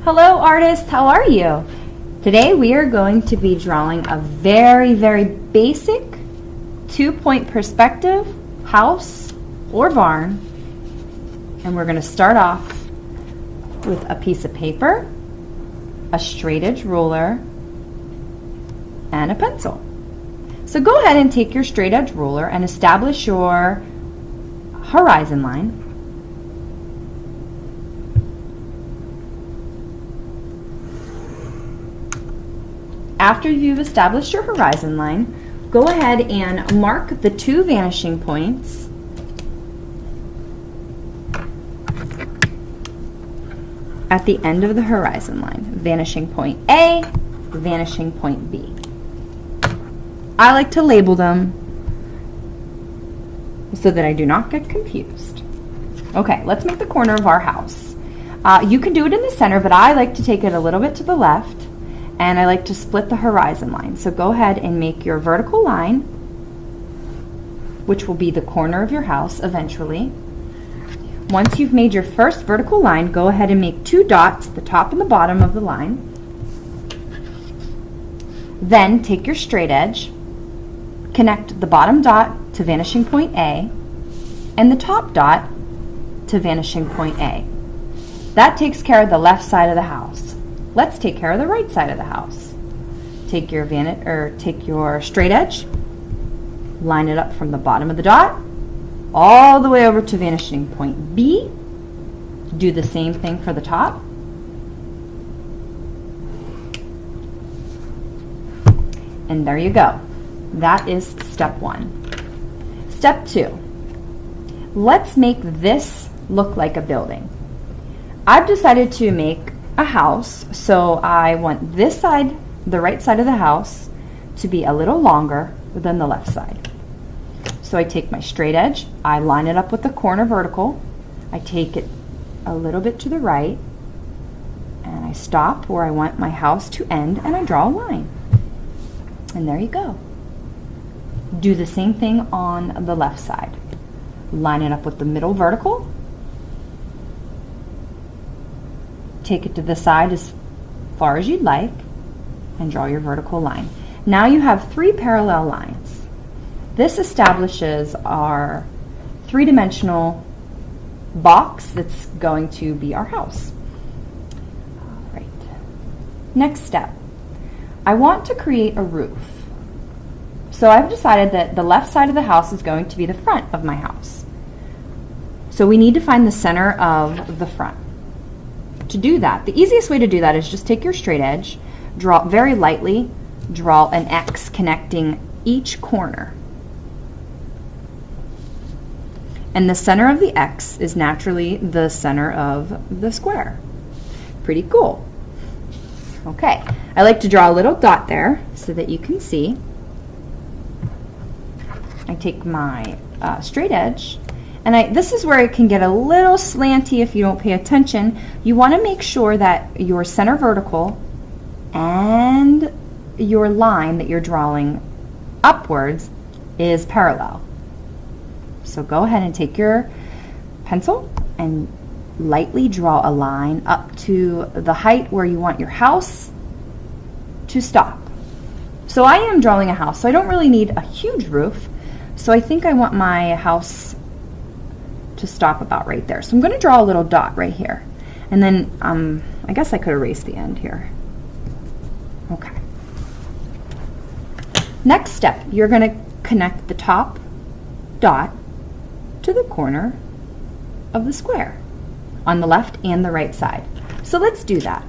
Hello artists, how are you? Today we are going to be drawing a very basic 2-point perspective house or barn. And we're going to start off with a piece of paper, a straight edge ruler, and a pencil. So go ahead and take your straight edge ruler and establish your horizon line. After you've established your horizon line, go ahead and mark the 2 vanishing points at the end of the horizon line. Vanishing point A, vanishing point B. I like to label them so that I do not get confused. Okay, let's make the corner of our house. You can do it in the center, but I like to take it a little bit to the left, and I like to split the horizon line. So go ahead and make your vertical line, which will be the corner of your house eventually. Once you've made your first vertical line, go ahead and make 2 dots at the top and the bottom of the line. Then take your straight edge, connect the bottom dot to vanishing point A and the top dot to vanishing point A. That takes care of the left side of the house. Let's take care of the right side of the house. Take your straight edge, line it up from the bottom of the dot all the way over to vanishing point B. Do the same thing for the top. And there you go. That is step 1. Step 2. Let's make this look like a building. I've decided to make a house, so I want this side, the right side of the house, to be a little longer than the left side. So I take my straight edge, I line it up with the corner vertical, I take it a little bit to the right, and I stop where I want my house to end, and I draw a line. And there you go. Do the same thing on the left side. Line it up with the middle vertical, take it to the side as far as you'd like, and draw your vertical line. Now you have 3 parallel lines. This establishes our 3-dimensional box that's going to be our house. All right. Next step. I want to create a roof. So I've decided that the left side of the house is going to be the front of my house. So we need to find the center of the front. To do that, the easiest way to do that is just take your straight edge, draw very lightly, draw an X connecting each corner. And the center of the X is naturally the center of the square. Pretty cool. Okay, I like to draw a little dot there so that you can see. I take my straight edge, and this is where it can get a little slanty if you don't pay attention. You want to make sure that your center vertical and your line that you're drawing upwards is parallel. So go ahead and take your pencil and lightly draw a line up to the height where you want your house to stop. So I am drawing a house, so I don't really need a huge roof. So I think I want my house to stop about right there. So I'm going to draw a little dot right here. And then I guess I could erase the end here. Okay. Next step, you're going to connect the top dot to the corner of the square on the left and the right side. So let's do that.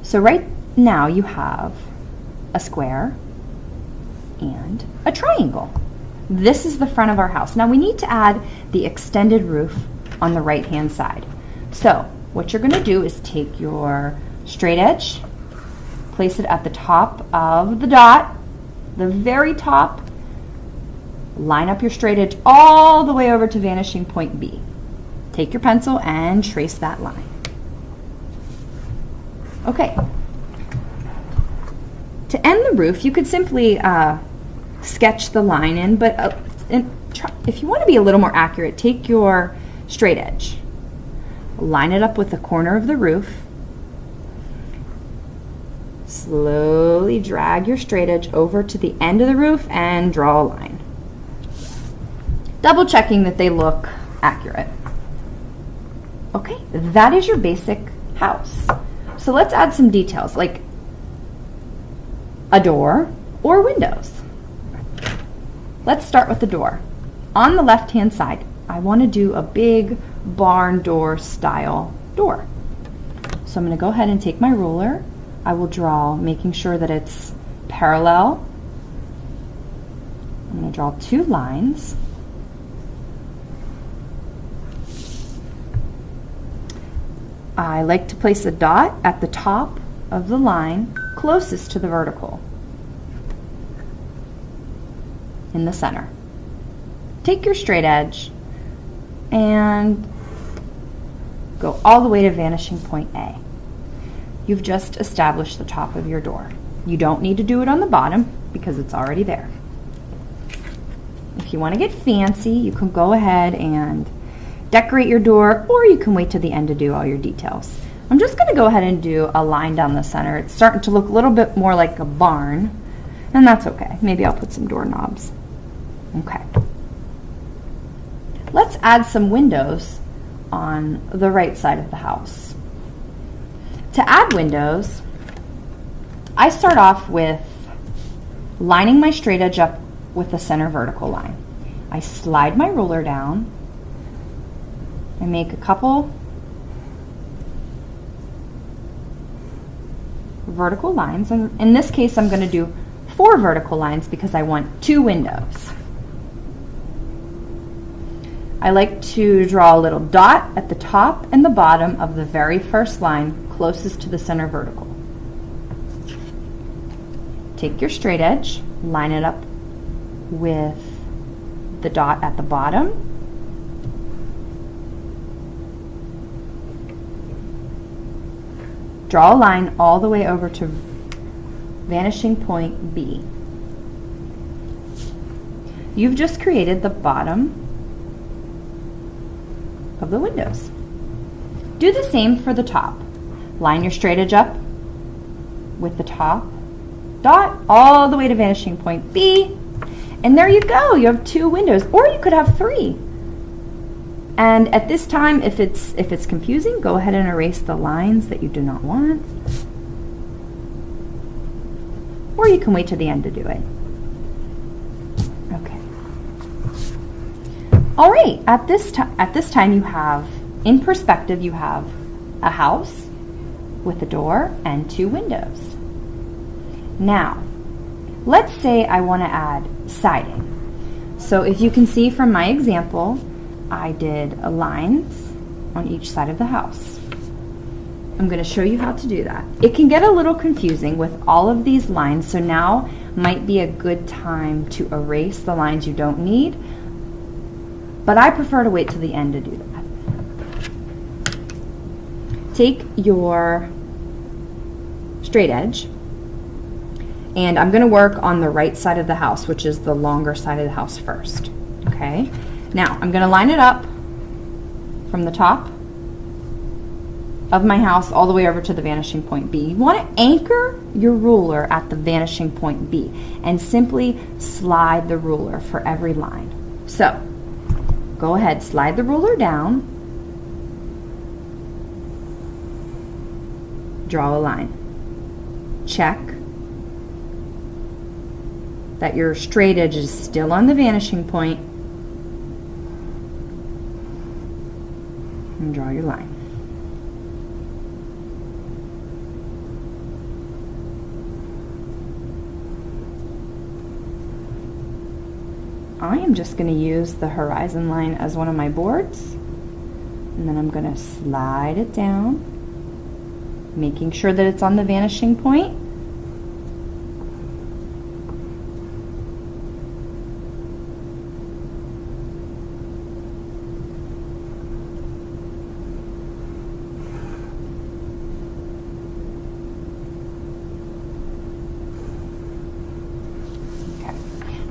So right now you have a square and a triangle. This is the front of our house. Now we need to add the extended roof on the right hand side. So what you're going to do is take your straight edge, place it at the top of the dot, the very top, line up your straight edge all the way over to vanishing point B. Take your pencil and trace that line. Okay. To end the roof, you could simply sketch the line in, but if you want to be a little more accurate, take your straight edge, line it up with the corner of the roof, slowly drag your straight edge over to the end of the roof and draw a line. Double checking that they look accurate. Okay, that is your basic house. So let's add some details like a door or windows. Let's start with the door. On the left-hand side, I want to do a big barn door style door. So I'm going to go ahead and take my ruler. I will draw, making sure that it's parallel. I'm going to draw 2 lines. I like to place a dot at the top of the line closest to the vertical in the center. Take your straight edge and go all the way to vanishing point A. You've just established the top of your door. You don't need to do it on the bottom because it's already there. If you want to get fancy, you can go ahead and decorate your door, or you can wait to the end to do all your details. I'm just going to go ahead and do a line down the center. It's starting to look a little bit more like a barn, and that's okay. Maybe I'll put some doorknobs. Okay. Let's add some windows on the right side of the house. To add windows, I start off with lining my straight edge up with the center vertical line. I slide my ruler down. I make a couple vertical lines, and in this case I'm going to do 4 vertical lines because I want 2 windows. I like to draw a little dot at the top and the bottom of the very first line closest to the center vertical. Take your straight edge, line it up with the dot at the bottom. Draw a line all the way over to vanishing point B. You've just created the bottom of the windows. Do the same for the top. Line your straight edge up with the top dot all the way to vanishing point B, and there you go. You have 2 windows, or you could have 3. And at this time, if it's confusing, go ahead and erase the lines that you do not want. Or you can wait to the end to do it. Okay. All right, at this time you have, in perspective, you have a house with a door and 2 windows. Now, let's say I want to add siding. So if you can see from my example, I did lines on each side of the house. I'm going to show you how to do that. It can get a little confusing with all of these lines, so now might be a good time to erase the lines you don't need, but I prefer to wait till the end to do that. Take your straight edge, and I'm going to work on the right side of the house, which is the longer side of the house first. Okay? Now, I'm going to line it up from the top of my house all the way over to the vanishing point B. You want to anchor your ruler at the vanishing point B and simply slide the ruler for every line. So, go ahead, slide the ruler down, draw a line. Check that your straight edge is still on the vanishing point, and draw your line. I am just going to use the horizon line as one of my boards, and then I'm going to slide it down, making sure that it's on the vanishing point.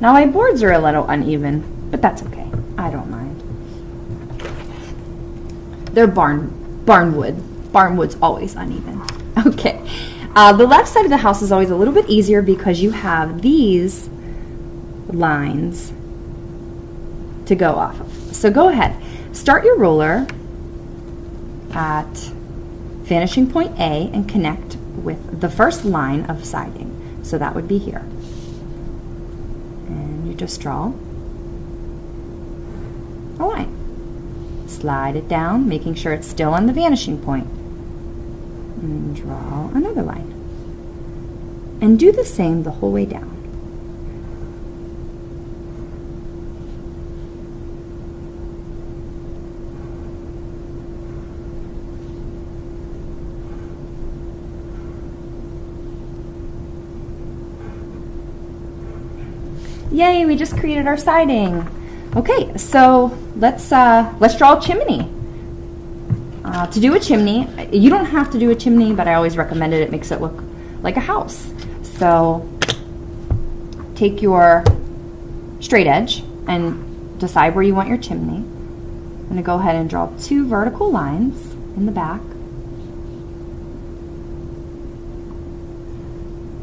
Now my boards are a little uneven. but that's okay. I don't mind. They're barn wood. Barn wood's always uneven. Okay. The left side of the house is always a little bit easier because you have these lines to go off of. So go ahead. Start your ruler at vanishing point A and connect with the first line of siding. So that would be here. And you just draw a line. Slide it down, making sure it's still on the vanishing point. And draw another line. And do the same the whole way down. Yay, we just created our siding. Okay, so let's draw a chimney. To do a chimney, you don't have to do a chimney, but I always recommend it. It makes it look like a house. So take your straight edge and decide where you want your chimney. I'm going to go ahead and draw 2 vertical lines in the back.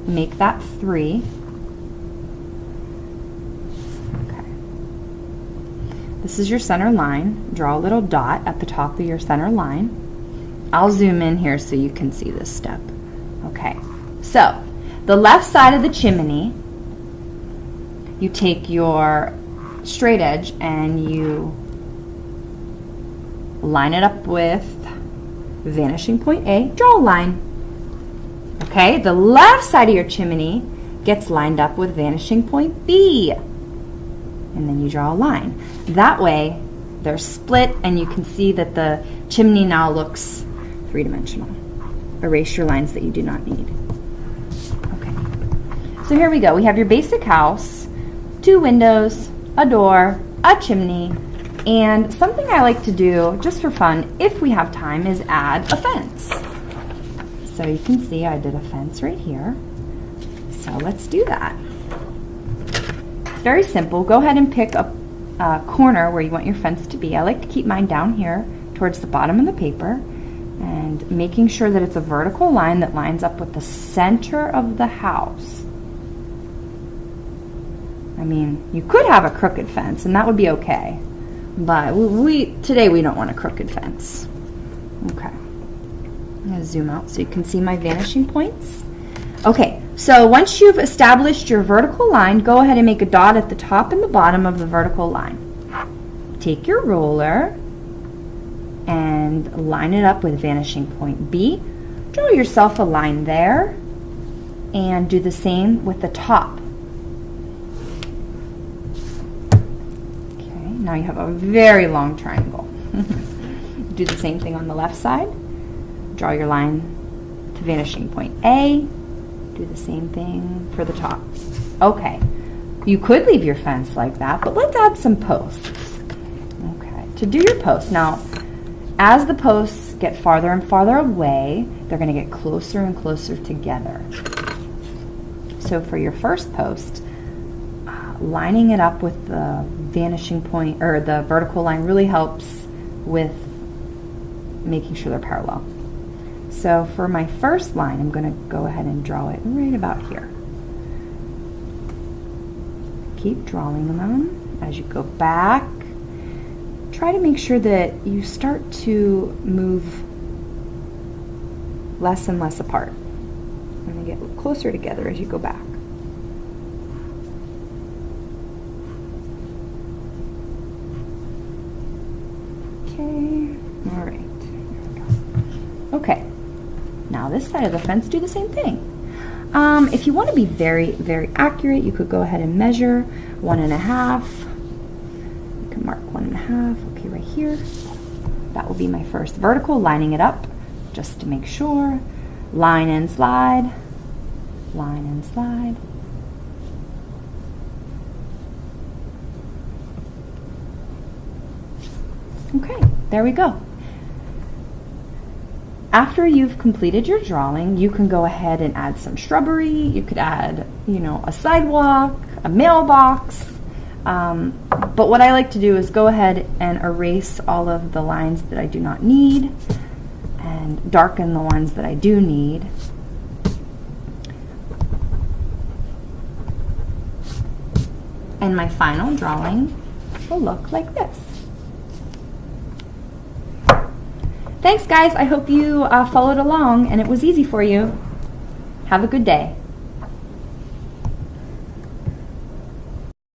Make that 3. This is your center line. Draw a little dot at the top of your center line. I'll zoom in here so you can see this step. Okay, so the left side of the chimney, you take your straight edge and you line it up with vanishing point A. Draw a line. Okay, the left side of your chimney gets lined up with vanishing point B. And then you draw a line. That way, they're split and you can see that the chimney now looks 3-dimensional. Erase your lines that you do not need. Okay. So here we go. We have your basic house, 2 windows, a door, a chimney, and something I like to do just for fun, if we have time, is add a fence. So you can see I did a fence right here. So let's do that. Very simple. Go ahead and pick a corner where you want your fence to be. I like to keep mine down here towards the bottom of the paper and making sure that it's a vertical line that lines up with the center of the house. I mean, you could have a crooked fence and that would be okay, but today we don't want a crooked fence. Okay. I'm going to zoom out so you can see my vanishing points. Okay, so once you've established your vertical line, go ahead and make a dot at the top and the bottom of the vertical line. Take your ruler and line it up with vanishing point B. Draw yourself a line there and do the same with the top. Okay, now you have a very long triangle. Do the same thing on the left side. Draw your line to vanishing point A. Do the same thing for the top. Okay, you could leave your fence like that, but let's add some posts. Okay, to do your posts, now as the posts get farther and farther away, they're going to get closer and closer together. So for your first post, lining it up with the vanishing point or the vertical line really helps with making sure they're parallel. So for my first line, I'm going to go ahead and draw it right about here. Keep drawing them as you go back. Try to make sure that you start to move less and less apart. And they get closer together as you go back. Okay, all right. Okay. Now this side of the fence, do the same thing. If you want to be very, very accurate, you could go ahead and measure 1.5. You can mark 1.5, okay, right here. That will be my first vertical, lining it up just to make sure. Line and slide, line and slide. Okay, there we go. After you've completed your drawing, you can go ahead and add some shrubbery. You could add, a sidewalk, a mailbox, But what I like to do is go ahead and erase all of the lines that I do not need and darken the ones that I do need. And my final drawing will look like this. Thanks guys, I hope you followed along and it was easy for you. Have a good day.